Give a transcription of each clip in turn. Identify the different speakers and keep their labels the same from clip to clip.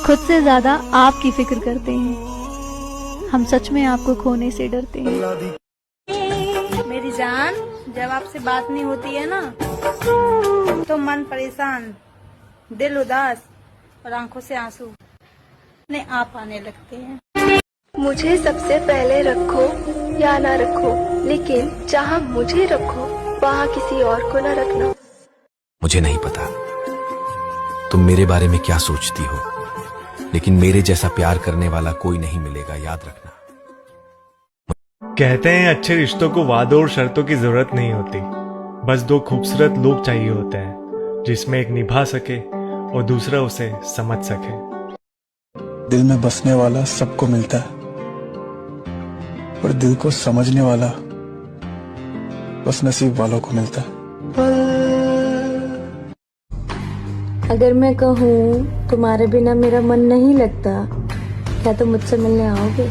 Speaker 1: खुद से ज्यादा आपकी फिक्र करते हैं। हम सच में आपको खोने से डरते हैं।
Speaker 2: मेरी जान, जब आपसे बात नहीं होती है ना तो मन परेशान, दिल उदास और आंखों से आंसू अपने आप आने लगते हैं।
Speaker 3: मुझे सबसे पहले रखो या ना रखो, लेकिन जहाँ मुझे रखो वहाँ किसी और को ना रखना।
Speaker 4: मुझे नहीं पता तुम मेरे बारे में क्या सोचती हो, लेकिन मेरे जैसा प्यार करने वाला कोई नहीं मिलेगा, याद रखना।
Speaker 5: कहते हैं अच्छे रिश्तों को वादों और शर्तों की जरूरत नहीं होती, बस दो खूबसूरत लोग चाहिए होते हैं जिसमें एक निभा सके और दूसरा उसे समझ सके।
Speaker 6: दिल में बसने वाला सबको मिलता है, और दिल को समझने वाला बस नसीब वालों को मिलता है।
Speaker 3: अगर मैं कहूँ तुम्हारे बिना मेरा मन नहीं लगता, क्या तुम मुझसे मिलने आओगे?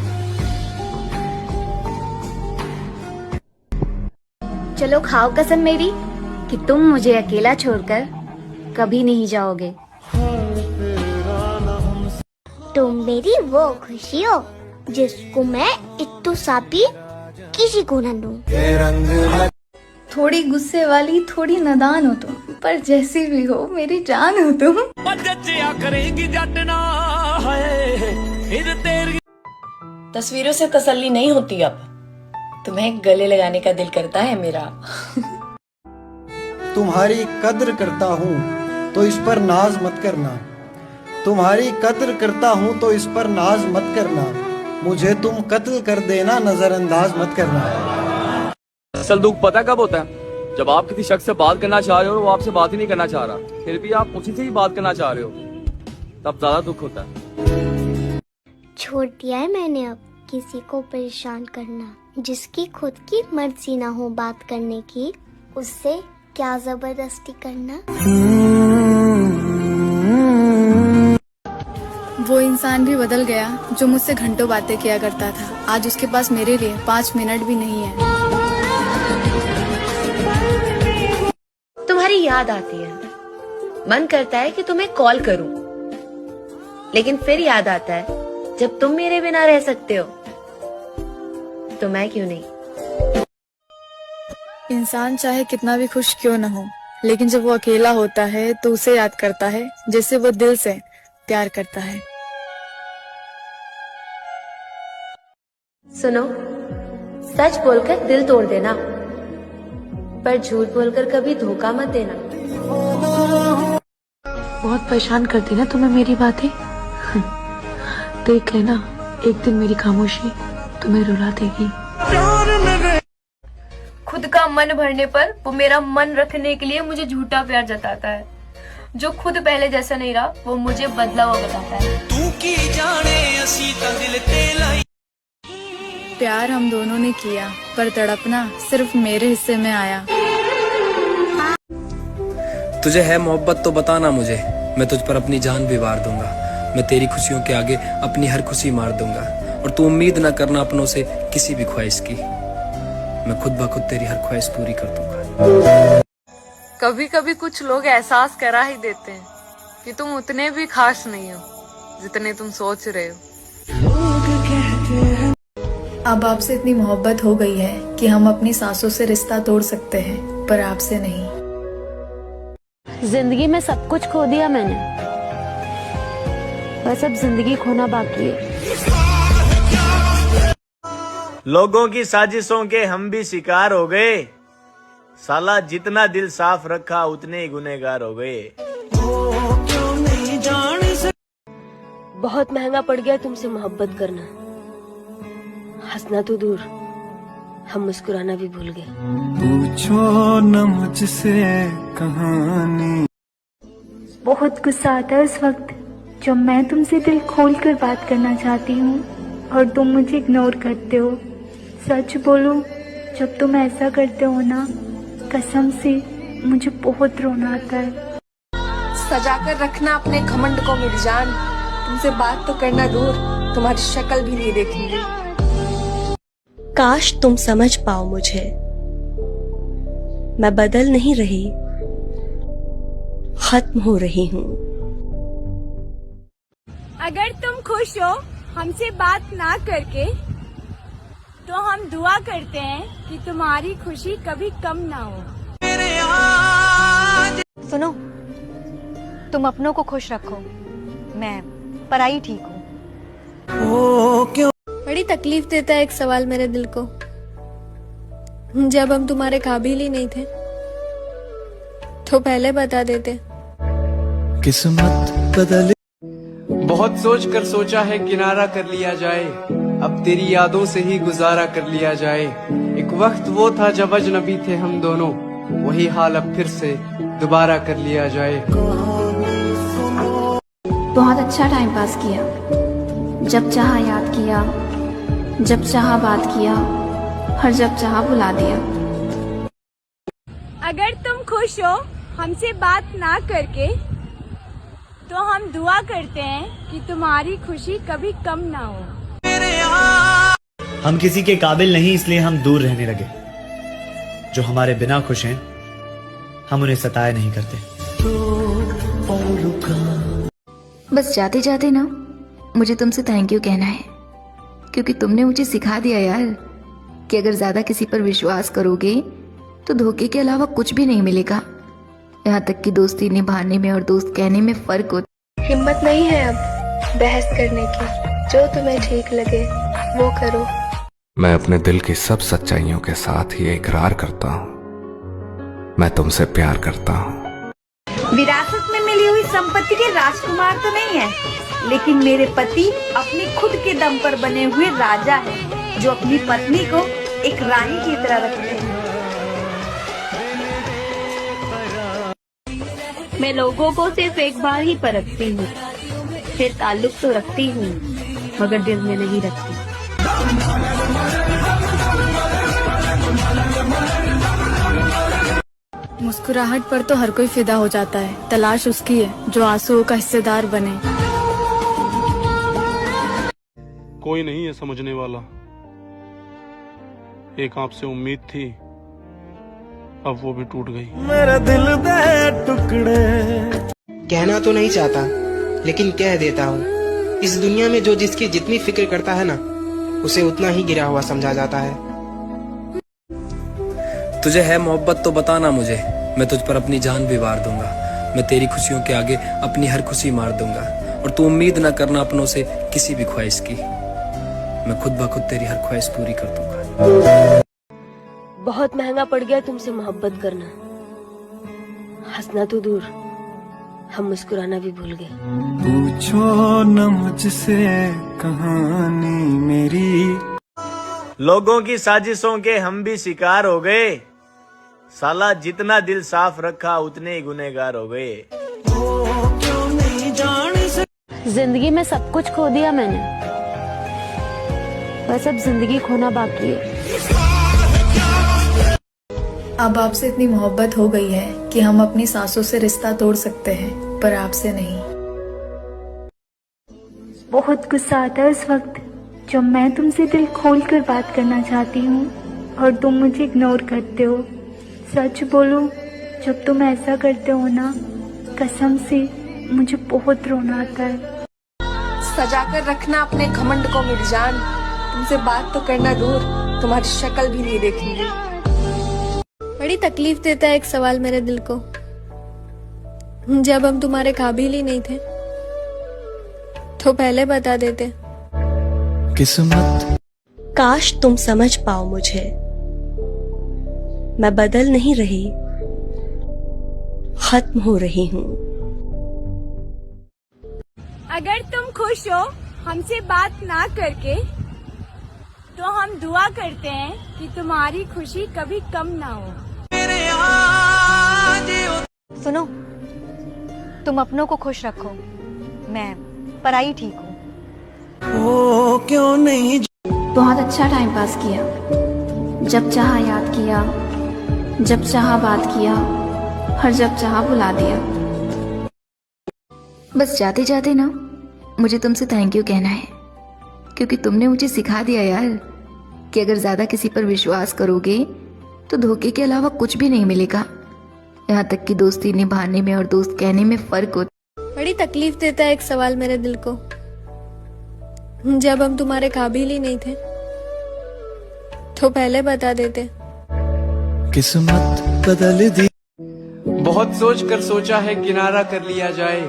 Speaker 7: चलो खाओ कसम मेरी कि तुम मुझे अकेला छोड़कर कभी नहीं जाओगे।
Speaker 8: तुम मेरी वो खुशी हो जिसको मैं इत्तू सापी किसी को न दूं।
Speaker 1: थोड़ी गुस्से वाली, थोड़ी नादान हो तुम, पर जैसी भी हो मेरी जान हो तुम।
Speaker 9: तस्वीरों से तसल्ली नहीं होती, अब तुम्हें गले लगाने का दिल करता है मेरा।
Speaker 10: तुम्हारी कद्र करता हूँ तो इस पर नाज मत करना, तुम्हारी कद्र करता हूँ तो इस पर नाज मत करना, मुझे तुम कत्ल कर देना, नजरअंदाज मत करना।
Speaker 11: असल दुख पता कब होता है? जब आप किसी शख्स से बात करना चाह रहे हो और वो आपसे बात ही नहीं करना चाह रहा, फिर भी आप उसी से ही बात करना चाह रहे हो, तब ज्यादा दुख होता है।
Speaker 8: छोड़ दिया है मैंने अब किसी को परेशान करना, जिसकी खुद की मर्जी ना हो बात करने की, उससे क्या जबरदस्ती करना।
Speaker 1: वो इंसान भी बदल गया जो मुझसे घंटों बातें किया करता था। आज उसके पास मेरे लिए 5 मिनट भी नहीं है।
Speaker 9: तुम्हारी याद आती है, मन करता है कि तुम्हें कॉल करूं, लेकिन फिर याद आता है जब तुम मेरे बिना रह सकते हो तो मैं क्यों नहीं।
Speaker 1: इंसान चाहे कितना भी खुश क्यों न हो, लेकिन जब वो अकेला होता है तो उसे याद करता है जिससे वो दिल से प्यार करता है।
Speaker 9: सुनो, सच बोलकर दिल तोड़ देना, पर झूठ बोलकर कभी धोखा मत देना।
Speaker 3: बहुत परेशान करती ना तुम्हें मेरी बातें। देख लेना, एक दिन मेरी खामोशी तुम्हें रुला देगी।
Speaker 9: खुद का मन भरने पर वो मेरा मन रखने के लिए मुझे झूठा प्यार जताता है। जो खुद पहले जैसा नहीं रहा वो मुझे बदला हुआ बताता है। तू की जाने असी ता दिल ते लाई।
Speaker 1: प्यार हम दोनों ने किया, पर तड़पना सिर्फ मेरे हिस्से में आया।
Speaker 12: तुझे है मोहब्बत तो बताना मुझे, मैं तुझ पर अपनी जान भी वार दूंगा। मैं तेरी खुशियों के आगे अपनी हर खुशी मार दूंगा, और तू उम्मीद न करना अपनों से किसी भी ख्वाहिश की। मैं खुद ब खुद तेरी हर ख्वाहिश पूरी कर दूंगा।
Speaker 9: कभी कभी कुछ लोग एहसास करा ही देते हैं कि तुम उतने भी खास नहीं हो जितने तुम सोच रहे हो।
Speaker 1: अब आपसे इतनी मोहब्बत हो गई है कि हम अपनी सांसों से रिश्ता तोड़ सकते हैं, पर आपसे नहीं।
Speaker 7: जिंदगी में सब कुछ खो दिया मैंने, बस अब जिंदगी खोना बाकी है।
Speaker 13: लोगों की साजिशों के हम भी शिकार हो गए, साला जितना दिल साफ रखा उतने ही गुनहगार हो गए।
Speaker 9: बहुत महंगा पड़ गया तुमसे मोहब्बत करना, हंसना तो दूर हम मुस्कुराना भी भूल गए।
Speaker 6: पूछो न मुझसे कहानी।
Speaker 1: बहुत गुस्सा आता है उस वक्त जब मैं तुमसे दिल खोल कर बात करना चाहती हूँ और तुम मुझे इग्नोर करते हो। सच बोलो, जब तुम ऐसा करते हो ना, कसम से मुझे बहुत रोना आता है।
Speaker 3: सजाकर रखना अपने घमंड को मेरी जान, तुमसे बात तो करना दूर, तुम्हारी शक्ल भी नहीं देखेंगे।
Speaker 14: काश तुम समझ पाओ मुझे, मैं बदल नहीं रही, खत्म हो रही हूँ।
Speaker 1: अगर तुम खुश हो हमसे बात ना करके, तो हम दुआ करते हैं कि तुम्हारी खुशी कभी कम ना हो।
Speaker 15: सुनो, तुम अपनों को खुश रखो, मैं पराई ठीक हूँ।
Speaker 3: बड़ी तकलीफ देता है एक सवाल मेरे दिल को। जब हम तुम्हारे काबिल ही नहीं थे तो पहले बता देते।
Speaker 6: किस्मत बदले।
Speaker 12: बहुत सोच कर सोचा है किनारा कर लिया जाए, अब तेरी यादों से ही गुजारा कर लिया जाए। एक वक्त वो था जब अजनबी थे हम दोनों, वही हाल अब फिर से दोबारा कर लिया जाए।
Speaker 7: बहुत अच्छा टाइम पास किया, जब चाहा याद किया, जब चाहा बात किया, हर जब चाहा भुला दिया।
Speaker 1: अगर तुम खुश हो हमसे बात ना करके, तो हम दुआ करते हैं कि तुम्हारी खुशी कभी कम ना हो।
Speaker 16: हम किसी के काबिल नहीं, इसलिए हम दूर रहने लगे। जो हमारे बिना खुश हैं हम उन्हें सताया नहीं करते।
Speaker 7: बस जाते जाते ना मुझे तुमसे थैंक यू कहना है, क्योंकि तुमने मुझे सिखा दिया यार कि अगर ज्यादा किसी पर विश्वास करोगे तो धोखे के अलावा कुछ भी नहीं मिलेगा। यहाँ तक कि दोस्ती निभाने में और दोस्त कहने में फर्क होता।
Speaker 3: हिम्मत नहीं है अब बहस करने की, जो तुम्हें ठीक लगे वो करो।
Speaker 4: मैं अपने दिल की सब सच्चाइयों के साथ ही इकरार करता हूँ, मैं तुमसे प्यार करता हूँ।
Speaker 2: विरासत में मिली हुई संपत्ति के राजकुमार तो नहीं है, लेकिन मेरे पति अपने खुद के दम पर बने हुए राजा हैं, जो अपनी पत्नी को एक रानी की तरह रखते हैं।
Speaker 1: मैं लोगों को सिर्फ एक बार ही परखती हूँ, फिर ताल्लुक तो रखती हूँ मगर दिल में नहीं रखती।
Speaker 3: मुस्कुराहट पर तो हर कोई फिदा हो जाता है, तलाश उसकी है जो आंसुओं का हिस्सेदार बने।
Speaker 5: कोई नहीं है समझने वाला, एक आपसे उम्मीद थी, अब वो भी टूट गई।
Speaker 10: मेरा दिल दे टुकड़े। कहना तो नहीं चाहता लेकिन कह देता हूँ, इस दुनिया में जो जिसकी जितनी फिक्र करता है ना, उसे उतना ही गिरा हुआ समझा जाता है।
Speaker 12: तुझे है मोहब्बत तो बताना मुझे, मैं तुझ पर अपनी जान भी वार दूंगा। मैं तेरी खुशियों के आगे अपनी हर खुशी मार दूंगा, और तू उम्मीद न करना अपनों से किसी भी ख्वाहिश की, मैं खुद ब खुद तेरी हर ख्वाहिश पूरी कर दूंगा।
Speaker 14: बहुत महंगा पड़ गया तुमसे मोहब्बत करना। हंसना तो दूर, हम मुस्कुराना भी भूल गए।
Speaker 6: पूछो न मुझसे कहानी मेरी।
Speaker 13: लोगों की साजिशों के हम भी शिकार हो गए, साला जितना दिल साफ रखा उतने ही गुनहगार हो गए।
Speaker 14: जिंदगी में सब कुछ खो दिया मैंने, बस अब जिंदगी खोना बाकी है।
Speaker 3: अब आपसे इतनी मोहब्बत हो गई है कि हम अपनी सांसों से रिश्ता तोड़ सकते हैं, पर आपसे नहीं।
Speaker 1: बहुत गुस्सा आता है उस वक्त जब मैं तुमसे दिल खोल कर बात करना चाहती हूँ और तुम मुझे इग्नोर करते हो। सच बोलो, जब तुम ऐसा करते हो ना, कसम से मुझे बहुत रोना आता है।
Speaker 15: सजा कर रखना अपने घमंड को मेरी जान, तुमसे बात तो करना दूर, तुम्हारी शक्ल भी नहीं देखूंगी।
Speaker 3: बड़ी तकलीफ देता है एक सवाल मेरे दिल को। जब हम तुम्हारे काबिल ही नहीं थे तो पहले बता देते।
Speaker 6: किस्मत।
Speaker 14: काश तुम समझ पाओ मुझे, मैं बदल नहीं रही, खत्म हो रही हूँ।
Speaker 1: अगर तुम खुश हो हमसे बात ना करके, तो हम दुआ करते हैं कि तुम्हारी खुशी कभी कम ना हो।
Speaker 15: सुनो, तुम अपनों को खुश रखो, मैं पराई ठीक हूँ।
Speaker 10: क्यों नहीं।
Speaker 7: बहुत अच्छा टाइम पास किया, जब चाहा याद किया, जब चाहा बात किया, हर जब चाहा भुला दिया। बस जाते जाते ना मुझे तुमसे थैंक यू कहना है, क्योंकि तुमने मुझे सिखा दिया यार कि अगर ज्यादा किसी पर विश्वास करोगे तो धोखे के अलावा कुछ भी नहीं मिलेगा। यहाँ तक कि दोस्ती निभाने में और दोस्त कहने में फर्क होता।
Speaker 3: बड़ी तकलीफ देता है एक सवाल मेरे दिल को। जब हम तुम्हारे काबिल ही नहीं थे तो पहले बता देते।
Speaker 6: किस्मत बदल दी।
Speaker 17: बहुत सोच कर सोचा है किनारा कर लिया जाए,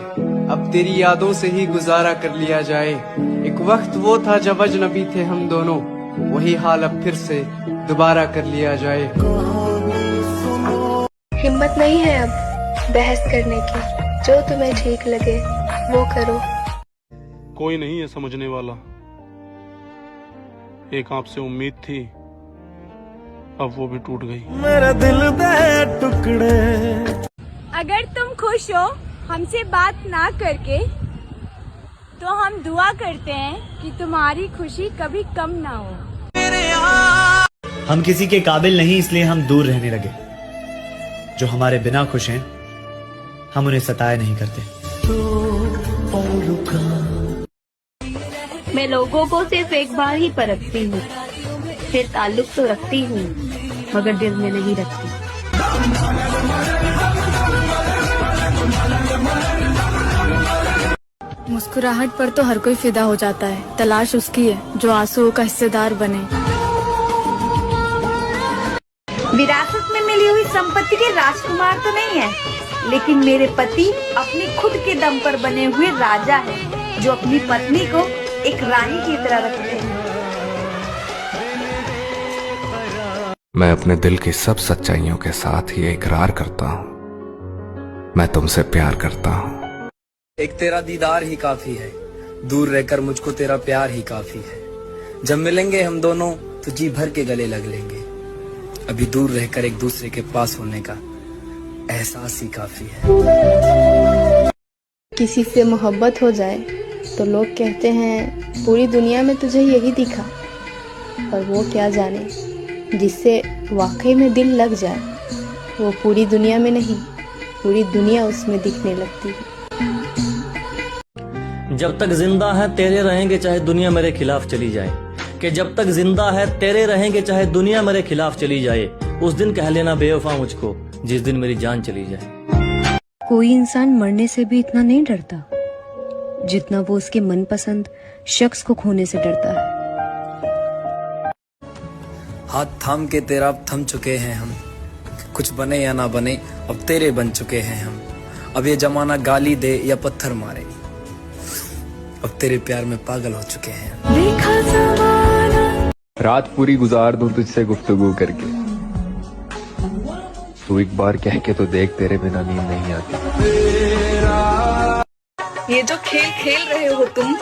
Speaker 17: अब तेरी यादों से ही गुजारा कर लिया जाए। एक वक्त वो था जब अजनबी थे हम दोनों, वही हाल अब फिर से दोबारा कर लिया जाए।
Speaker 15: हिम्मत नहीं है अब बहस करने की, जो तुम्हें ठीक लगे वो करो।
Speaker 18: कोई नहीं है समझने वाला, एक आपसे उम्मीद थी, अब वो भी टूट गई।
Speaker 10: मेरा दिल दे टुकड़े।
Speaker 1: अगर तुम खुश हो हमसे बात ना करके, तो हम दुआ करते हैं कि तुम्हारी खुशी कभी कम ना हो।
Speaker 16: हम किसी के काबिल नहीं, इसलिए हम दूर रहने लगे। जो हमारे बिना खुश हैं हम उन्हें सताया नहीं करते।
Speaker 9: मैं लोगों को सिर्फ एक बार ही परखती हूँ, फिर ताल्लुक तो रखती हूँ मगर दिल में नहीं रखती।
Speaker 1: मुस्कुराहट पर तो हर कोई फिदा हो जाता है, तलाश उसकी है जो आंसुओं का हिस्सेदार बने।
Speaker 2: विरासत में मिली हुई संपत्ति के राजकुमार तो नहीं है, लेकिन मेरे पति अपने खुद के दम पर बने हुए राजा हैं, जो अपनी पत्नी को एक रानी की तरह रखते हैं।
Speaker 4: मैं अपने दिल की सब सच्चाइयों के साथ ये इकरार करता हूँ, मैं तुमसे प्यार करता हूँ।
Speaker 12: एक तेरा दीदार ही काफी है, दूर रहकर मुझको तेरा प्यार ही काफी है। जब मिलेंगे हम दोनों तो जी भर के गले लग लेंगे, अभी दूर रहकर एक दूसरे के पास होने का एहसास ही काफी है।
Speaker 15: किसी से मोहब्बत हो जाए तो लोग कहते हैं पूरी दुनिया में तुझे यही दिखा, और वो क्या जाने जिससे वाकई में दिल लग जाए, वो पूरी दुनिया में नहीं पूरी दुनिया उसमें दिखने लगती है।
Speaker 19: जब तक जिंदा है तेरे रहेंगे चाहे दुनिया मेरे खिलाफ चली जाए, कि जब तक जिंदा है तेरे रहेंगे चाहे दुनिया मेरे खिलाफ चली जाए। उस दिन कह लेना बेवफा मुझको जिस दिन मेरी जान चली जाए।
Speaker 20: कोई इंसान मरने से भी इतना नहीं डरता जितना वो उसके मनपसंद शख्स को खोने से डरता है।
Speaker 12: हाथ थाम के तेरा अब थम चुके हैं हम, कुछ बने या ना बने अब तेरे बन चुके हैं हम। अब ये जमाना गाली दे या पत्थर मारे, अब तेरे प्यार में पागल हो चुके हैं।
Speaker 21: रात पूरी गुजार दूं तुझसे गुफ्तगू करके, तू एक बार कह के तो देख, तेरे बिना नींद नहीं आती।
Speaker 15: ये जो खेल खेल रहे हो तुम,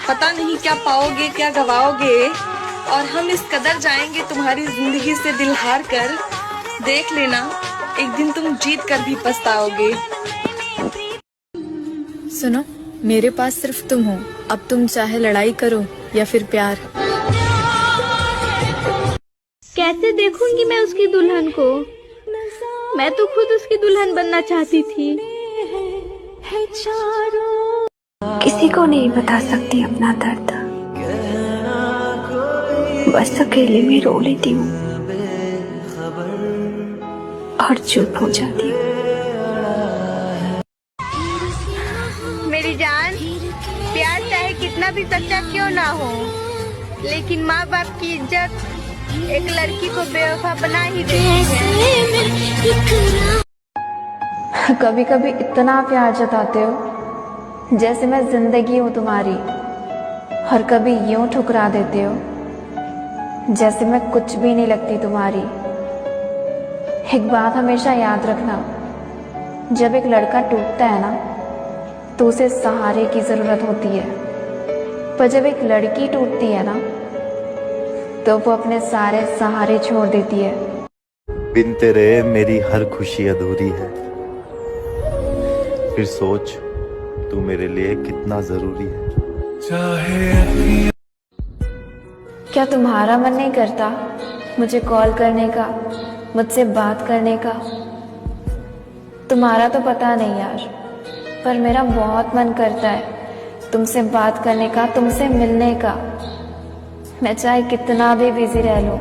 Speaker 15: पता नहीं क्या पाओगे क्या गवाओगे, और हम इस कदर जाएंगे तुम्हारी जिंदगी से दिल हार कर। देख लेना एक दिन तुम जीत कर भी पछताओगे।
Speaker 1: सुनो, मेरे पास सिर्फ तुम हो, अब तुम चाहे लड़ाई करो या फिर प्यार।
Speaker 8: कैसे देखूंगी मैं उसकी दुल्हन को, मैं तो खुद उसकी दुल्हन बनना चाहती थी।
Speaker 1: किसी को नहीं बता सकती अपना दर्द, बस अकेले में रो लेती हूँ और चुप हो जाती हूँ।
Speaker 8: मेरी जान, प्यार चाहे कितना भी सच्चा क्यों ना हो, लेकिन माँ बाप की इज्जत एक लड़की को बेवफा बना ही देती है।
Speaker 1: कभी कभी इतना प्यार जताते हो जैसे मैं जिंदगी हूँ तुम्हारी, और कभी यूं ठुकरा देते हो जैसे मैं कुछ भी नहीं लगती तुम्हारी। एक बात हमेशा याद रखना, जब एक लड़का टूटता है ना तो उसे सहारे की जरूरत होती है, पर जब एक लड़की टूटती है ना तो वो अपने सारे सहारे छोड़ देती है।
Speaker 22: बिन तेरे मेरी हर खुशी अधूरी है, फिर सोच तू मेरे लिए कितना जरूरी है।
Speaker 1: क्या तुम्हारा मन नहीं करता मुझे कॉल करने का, मुझसे बात करने का? तुम्हारा तो पता नहीं यार, पर मेरा बहुत मन करता है तुमसे बात करने का, तुमसे मिलने का। मैं चाहे कितना भी बिजी रह लूं,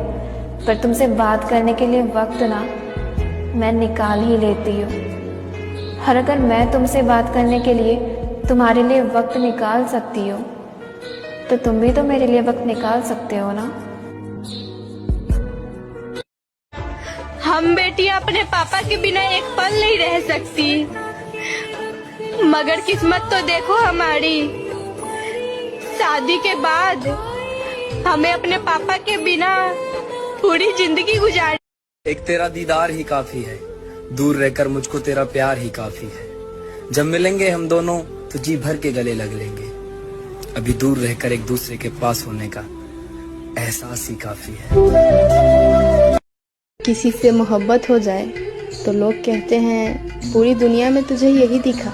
Speaker 1: पर तुमसे बात करने के लिए वक्त ना मैं निकाल ही लेती हूँ। और अगर मैं तुमसे बात करने के लिए तुम्हारे लिए वक्त निकाल सकती हूँ, तो तुम भी तो मेरे लिए वक्त निकाल सकते हो ना।
Speaker 8: हम बेटियां अपने पापा के बिना एक पल नहीं रह सकती, मगर किस्मत तो देखो हमारी, शादी के बाद हमें अपने पापा के बिना पूरी जिंदगी गुजार।
Speaker 12: एक तेरा दीदार ही काफी है, दूर रहकर मुझको तेरा प्यार ही काफी है। जब मिलेंगे हम दोनों तो जी भर के गले लग लेंगे, अभी दूर रहकर एक दूसरे के पास होने का एहसास ही काफी है।
Speaker 15: किसी से मोहब्बत हो जाए तो लोग कहते हैं पूरी दुनिया में तुझे यही दिखा,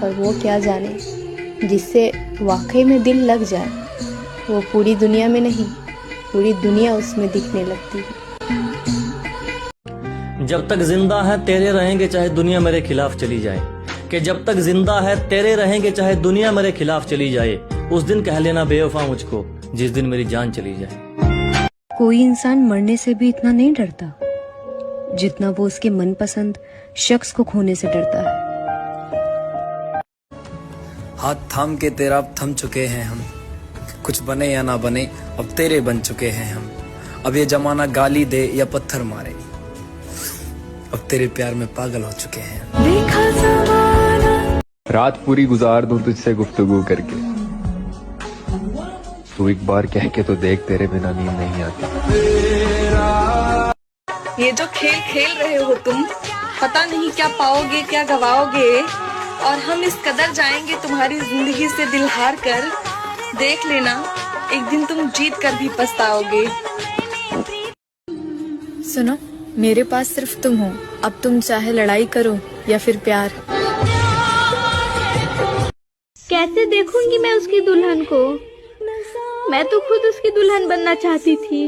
Speaker 15: और वो क्या जाने जिससे वाकई में दिल लग जाए, वो पूरी दुनिया में नहीं, पूरी दुनिया उसमें दिखने लगती है।
Speaker 19: जब तक जिंदा है तेरे रहेंगे चाहे दुनिया मेरे खिलाफ चली जाए, कि जब तक जिंदा है तेरे रहेंगे चाहे दुनिया मेरे खिलाफ चली जाए, उस दिन कह लेना बेवफा मुझको जिस दिन मेरी जान चली जाए।
Speaker 20: कोई इंसान मरने से भी इतना नहीं डरता जितना वो उसके मनपसंद शख्स को खोने से डरता है।
Speaker 12: हाथ थाम के तेरा अब थम चुके हैं हम, कुछ बने या ना बने अब तेरे बन चुके हैं हम। अब ये जमाना गाली दे या पत्थर मारे, अब तेरे प्यार में पागल हो चुके हैं।
Speaker 21: रात पूरी गुजार दूं तुझसे गुफ्तगू करके, तू एक बार कह के तो देख तेरे बिना नींद नहीं आती।
Speaker 2: ये जो खेल खेल रहे हो तुम, पता नहीं क्या पाओगे क्या गवाओगे, और हम इस कदर जाएंगे तुम्हारी जिंदगी से दिल हार कर। देख लेना एक दिन तुम जीत कर भी पछताओगे।
Speaker 3: सुनो, मेरे पास सिर्फ तुम हो, अब तुम चाहे लड़ाई करो या फिर प्यार।
Speaker 8: कैसे देखूंगी मैं उसकी दुल्हन को, मैं तो खुद उसकी दुल्हन बनना चाहती थी।